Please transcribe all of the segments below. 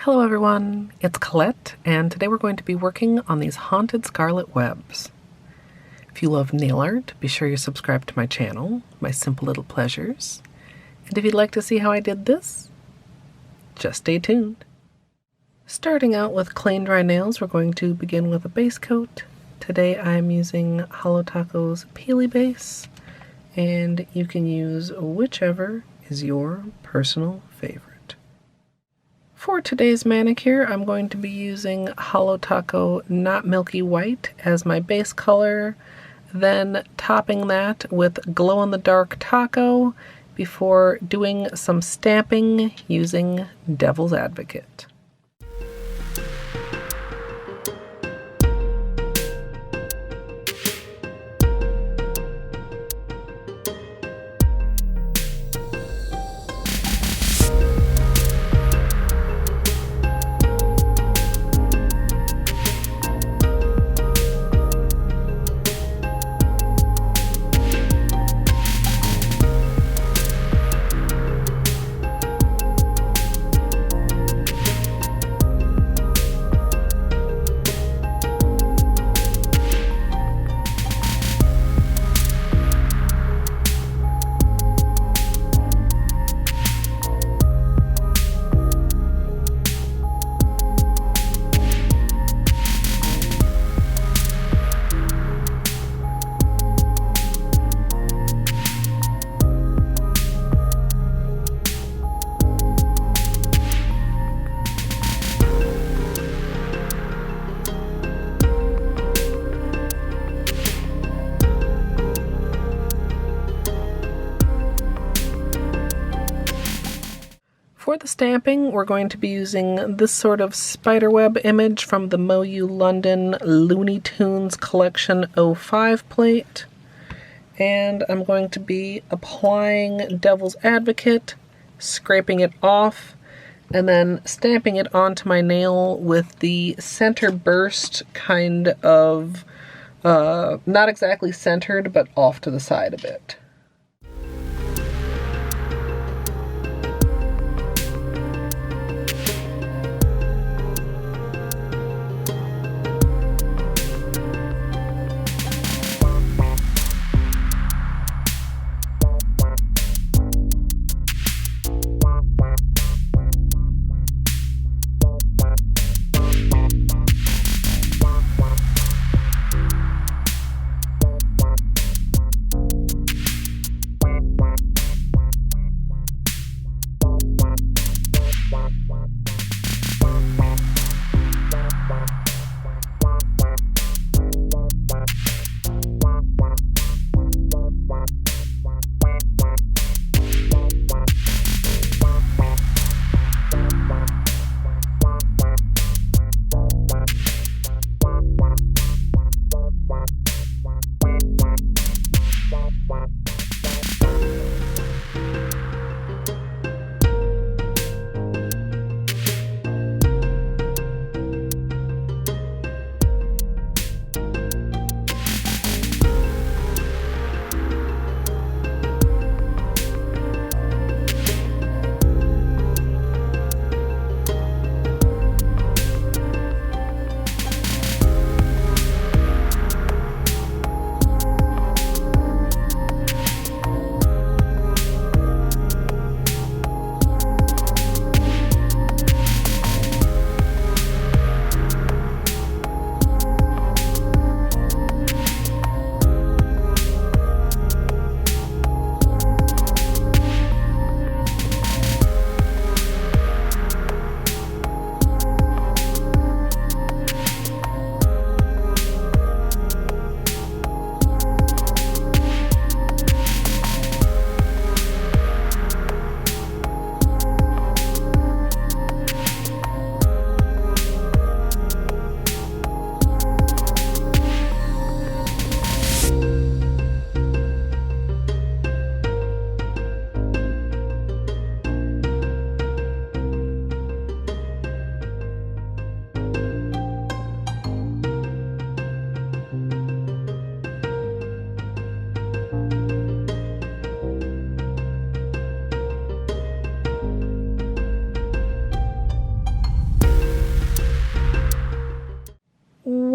Hello everyone, it's Colette, and today we're going to be working on these Haunted Scarlet Webs. If you love nail art, be sure you subscribe to my channel, My Simple Little Pleasures. And if you'd like to see how I did this, just stay tuned. Starting out with clean dry nails, we're going to begin with a base coat. Today I'm using Holo Taco's Peely Base, and you can use whichever is your personal favorite. For today's manicure, I'm going to be using Holo Taco Not Milky White as my base color, then topping that with glow-in-the-dark taco before doing some stamping using Devil's Advocate. For the stamping, we're going to be using this sort of spiderweb image from the MoYou London Looney Tunes Collection 05 plate. And I'm going to be applying Devil's Advocate, scraping it off, and then stamping it onto my nail with the center burst kind of, not exactly centered, but off to the side a bit.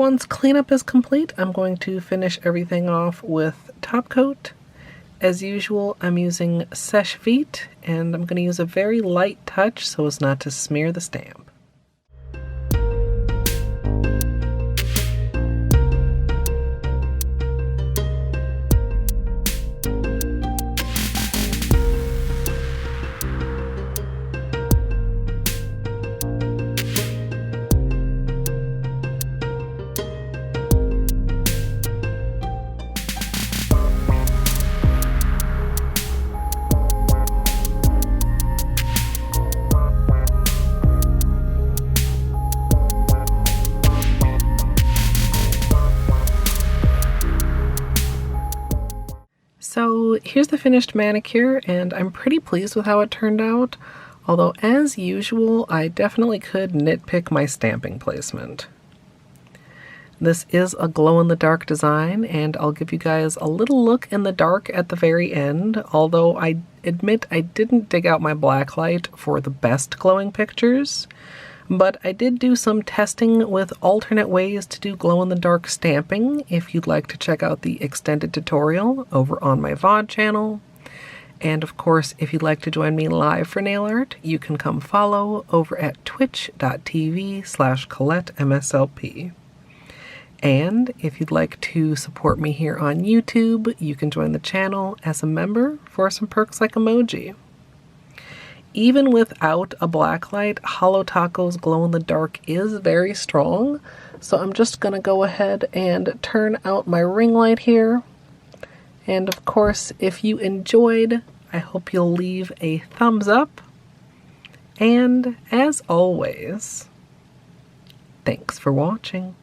once cleanup is complete, I'm going to finish everything off with top coat. As usual, I'm using Sèche Vite, and I'm going to use a very light touch so as not to smear the stamp. So here's the finished manicure, and I'm pretty pleased with how it turned out, although as usual, I definitely could nitpick my stamping placement. This is a glow-in-the-dark design, and I'll give you guys a little look in the dark at the very end, although I admit I didn't dig out my blacklight for the best glowing pictures. But I did do some testing with alternate ways to do glow-in-the-dark stamping if you'd like to check out the extended tutorial over on my VOD channel. And of course, if you'd like to join me live for nail art, you can come follow over at twitch.tv/ColetteMSLP. And if you'd like to support me here on YouTube, you can join the channel as a member for some perks like emoji. Even without a blacklight, Holo Taco's glow-in-the-dark is very strong, so I'm just going to go ahead and turn out my ring light here. And of course, if you enjoyed, I hope you'll leave a thumbs up. And as always, thanks for watching.